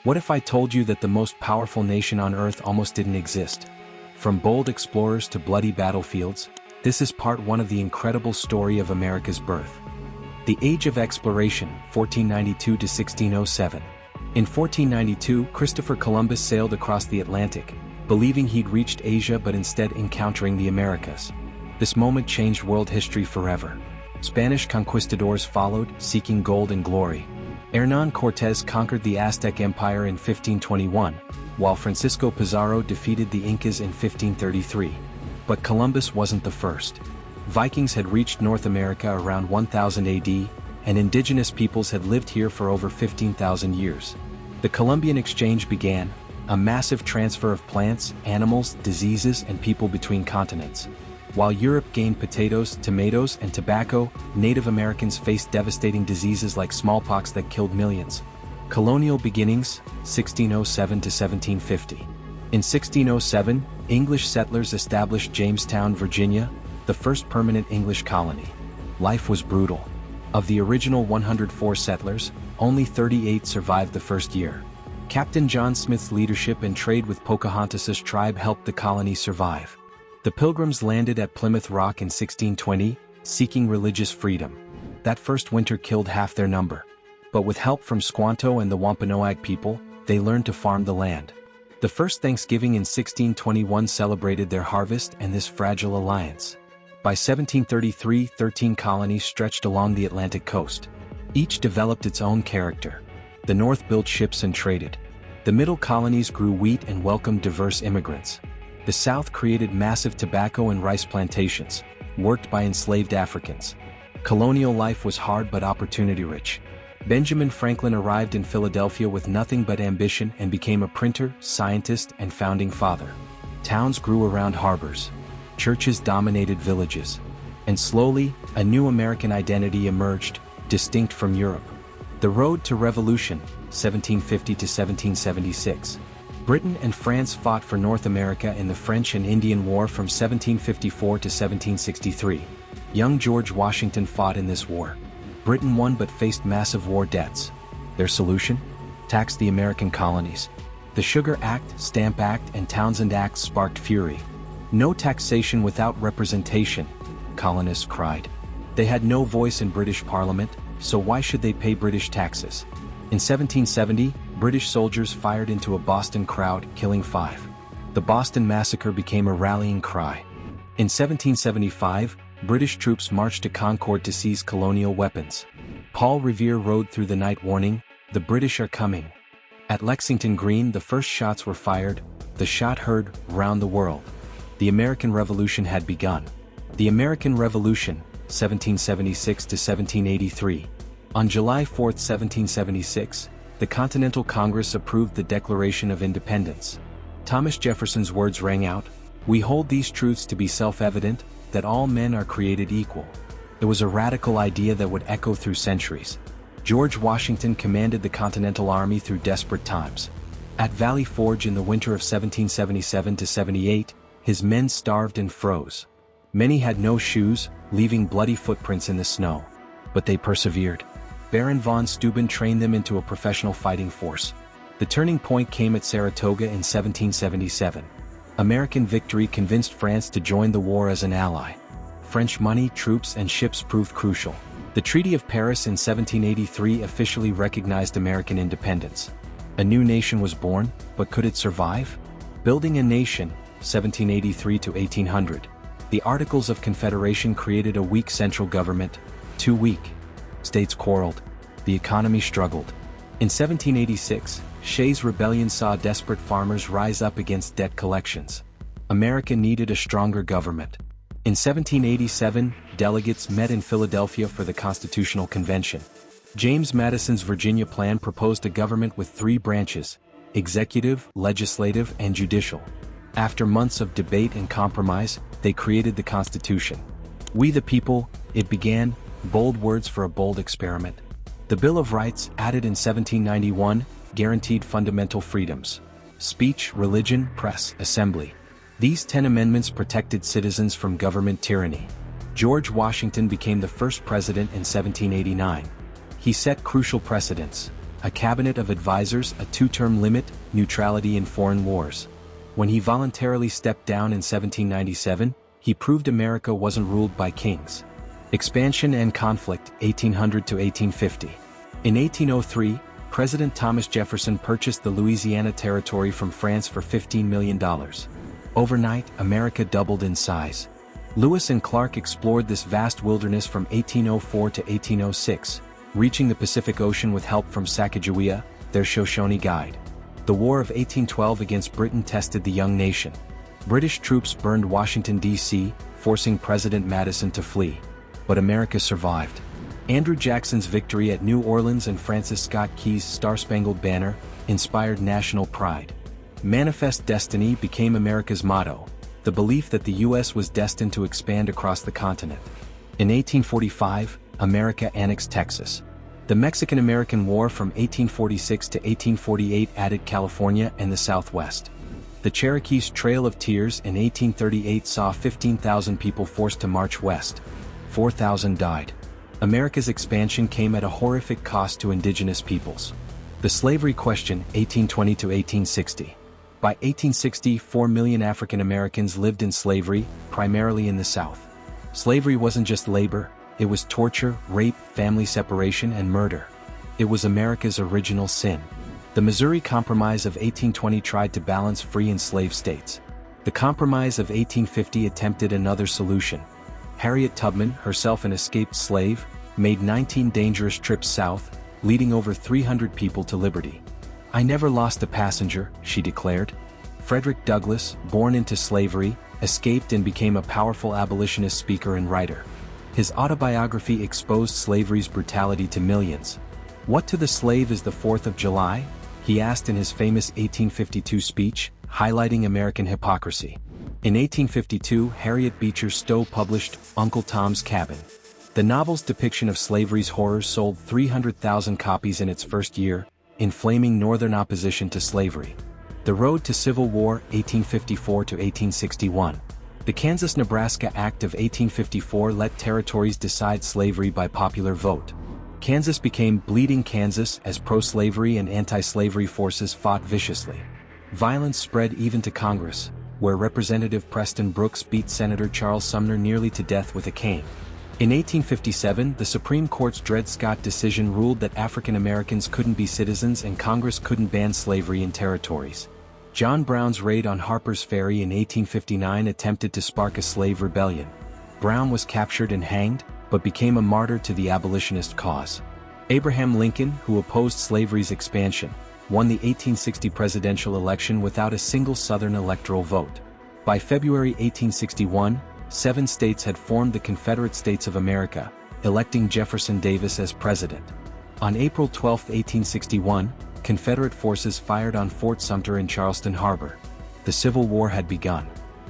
What if I told you that the most powerful nation on Earth almost didn't exist? From bold explorers to bloody battlefields, this is part one of the incredible story of America's birth. The Age of Exploration, 1492 to 1607. In 1492, Christopher Columbus sailed across the Atlantic, believing he'd reached Asia but instead encountering the Americas. This moment changed world history forever. Spanish conquistadors followed, seeking gold and glory. Hernán Cortés conquered the Aztec Empire in 1521, while Francisco Pizarro defeated the Incas in 1533. But Columbus wasn't the first. Vikings had reached North America around 1000 AD, and indigenous peoples had lived here for over 15,000 years. The Columbian Exchange began, a massive transfer of plants, animals, diseases, and people between continents. While Europe gained potatoes, tomatoes, and tobacco, Native Americans faced devastating diseases like smallpox that killed millions. Colonial beginnings, 1607 to 1750. In 1607, English settlers established Jamestown, Virginia, the first permanent English colony. Life was brutal. Of the original 104 settlers, only 38 survived the first year. Captain John Smith's leadership and trade with Pocahontas's tribe helped the colony survive. The Pilgrims landed at Plymouth Rock in 1620, seeking religious freedom. That first winter killed half their number. But with help from Squanto and the Wampanoag people, they learned to farm the land. The first Thanksgiving in 1621 celebrated their harvest and this fragile alliance. By 1733, 13 colonies stretched along the Atlantic coast. Each developed its own character. The North built ships and traded. The Middle colonies grew wheat and welcomed diverse immigrants. The South created massive tobacco and rice plantations, worked by enslaved Africans. Colonial life was hard but opportunity-rich. Benjamin Franklin arrived in Philadelphia with nothing but ambition and became a printer, scientist, and founding father. Towns grew around harbors. Churches dominated villages. And slowly, a new American identity emerged, distinct from Europe. The road to revolution, 1750 to 1776. Britain and France fought for North America in the French and Indian War from 1754 to 1763. Young George Washington fought in this war. Britain won but faced massive war debts. Their solution? Tax the American colonies. The Sugar Act, Stamp Act, and Townshend Act sparked fury. No taxation without representation, colonists cried. They had no voice in British Parliament, so why should they pay British taxes? In 1770, British soldiers fired into a Boston crowd, killing 5. The Boston Massacre became a rallying cry. In 1775, British troops marched to Concord to seize colonial weapons. Paul Revere rode through the night warning, "The British are coming." At Lexington Green, the first shots were fired, the shot heard round the world. The American Revolution had begun. The American Revolution, 1776 to 1783. On July 4, 1776, the Continental Congress approved the Declaration of Independence. Thomas Jefferson's words rang out, "We hold these truths to be self-evident, that all men are created equal." It was a radical idea that would echo through centuries. George Washington commanded the Continental Army through desperate times. At Valley Forge in the winter of 1777 to 78, his men starved and froze. Many had no shoes, leaving bloody footprints in the snow. But they persevered. Baron von Steuben trained them into a professional fighting force. The turning point came at Saratoga in 1777. American victory convinced France to join the war as an ally. French money, troops, and ships proved crucial. The Treaty of Paris in 1783 officially recognized American independence. A new nation was born, but could it survive? Building a nation, 1783 to 1800. The Articles of Confederation created a weak central government, too weak. States quarreled. The economy struggled. In 1786, Shays' Rebellion saw desperate farmers rise up against debt collections. America needed a stronger government. In 1787, delegates met in Philadelphia for the Constitutional Convention. James Madison's Virginia Plan proposed a government with 3 branches: executive, legislative, and judicial. After months of debate and compromise, they created the Constitution. "We the people," it began, bold words for a bold experiment. The Bill of Rights, added in 1791, guaranteed fundamental freedoms: speech, religion, press, assembly. These 10 amendments protected citizens from government tyranny. George Washington became the first president in 1789. He set crucial precedents: a cabinet of advisors, a two-term limit, neutrality in foreign wars. When he voluntarily stepped down in 1797, he proved America wasn't ruled by kings. Expansion and conflict, 1800 to 1850. In 1803, President Thomas Jefferson purchased the Louisiana Territory from France for $15 million. Overnight, America doubled in size. Lewis and Clark explored this vast wilderness from 1804 to 1806, reaching the Pacific Ocean with help from Sacagawea, their Shoshone guide. The War of 1812 against Britain tested the young nation. British troops burned Washington, D.C., forcing President Madison to flee. But America survived. Andrew Jackson's victory at New Orleans and Francis Scott Key's Star-Spangled Banner inspired national pride. Manifest Destiny became America's motto, the belief that the U.S. was destined to expand across the continent. In 1845, America annexed Texas. The Mexican-American War from 1846 to 1848 added California and the Southwest. The Cherokees' Trail of Tears in 1838 saw 15,000 people forced to march west. 4,000 died. America's expansion came at a horrific cost to indigenous peoples. The Slavery Question, 1820 to 1860. By 1860, 4 million African Americans lived in slavery, primarily in the South. Slavery wasn't just labor, it was torture, rape, family separation, and murder. It was America's original sin. The Missouri Compromise of 1820 tried to balance free and slave states. The Compromise of 1850 attempted another solution. Harriet Tubman, herself an escaped slave, made 19 dangerous trips south, leading over 300 people to liberty. "I never lost a passenger," she declared. Frederick Douglass, born into slavery, escaped and became a powerful abolitionist speaker and writer. His autobiography exposed slavery's brutality to millions. "What to the slave is the 4th of July?" he asked in his famous 1852 speech, highlighting American hypocrisy. In 1852, Harriet Beecher Stowe published Uncle Tom's Cabin. The novel's depiction of slavery's horrors sold 300,000 copies in its first year, inflaming Northern opposition to slavery. The Road to Civil War, 1854 to 1861. The Kansas-Nebraska Act of 1854 let territories decide slavery by popular vote. Kansas became Bleeding Kansas as pro-slavery and anti-slavery forces fought viciously. Violence spread even to Congress, where Representative Preston Brooks beat Senator Charles Sumner nearly to death with a cane. In 1857, the Supreme Court's Dred Scott decision ruled that African Americans couldn't be citizens and Congress couldn't ban slavery in territories. John Brown's raid on Harper's Ferry in 1859 attempted to spark a slave rebellion. Brown was captured and hanged, but became a martyr to the abolitionist cause. Abraham Lincoln, who opposed slavery's expansion, won the 1860 presidential election without a single Southern electoral vote. By February 1861, 7 states had formed the Confederate States of America, electing Jefferson Davis as president. On April 12, 1861, Confederate forces fired on Fort Sumter in Charleston Harbor. The Civil War had begun.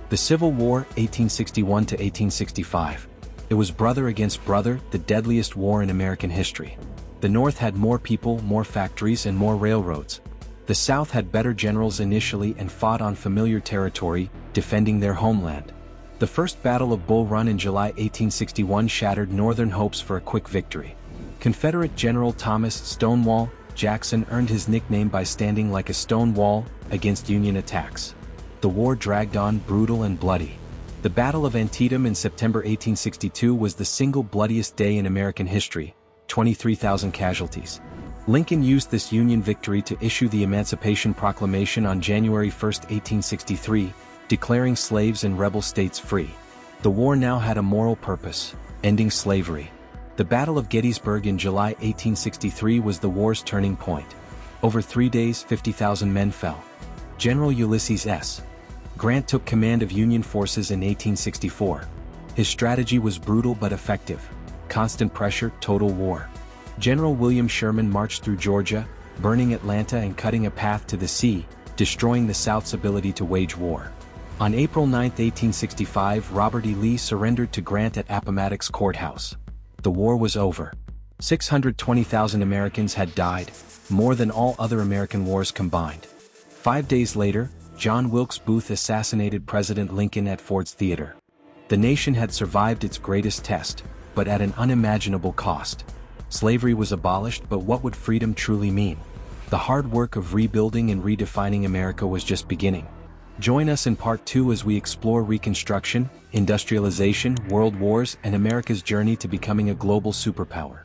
The Civil War, 1861 to 1865. It was brother against brother, the deadliest war in American history. The North had more people, more factories, and more railroads. The South had better generals initially and fought on familiar territory, defending their homeland. The First Battle of Bull Run in July 1861 shattered Northern hopes for a quick victory. Confederate General Thomas "Stonewall" Jackson earned his nickname by standing like a stone wall against Union attacks. The war dragged on, brutal and bloody. The Battle of Antietam in September 1862 was the single bloodiest day in American history, 23,000 casualties. Lincoln used this Union victory to issue the Emancipation Proclamation on January 1, 1863, declaring slaves in rebel states free. The war now had a moral purpose, ending slavery. The Battle of Gettysburg in July 1863 was the war's turning point. Over 3 days, 50,000 men fell. General Ulysses S. Grant took command of Union forces in 1864. His strategy was brutal but effective. Constant pressure, total war. General William Sherman marched through Georgia, burning Atlanta and cutting a path to the sea, destroying the South's ability to wage war. On April 9, 1865, Robert E. Lee surrendered to Grant at Appomattox Courthouse. The war was over. 620,000 Americans had died, more than all other American wars combined. 5 days later, John Wilkes Booth assassinated President Lincoln at Ford's Theater. The nation had survived its greatest test, but at an unimaginable cost. Slavery was abolished, but what would freedom truly mean? The hard work of rebuilding and redefining America was just beginning. Join us in Part 2 as we explore Reconstruction, industrialization, world wars, and America's journey to becoming a global superpower.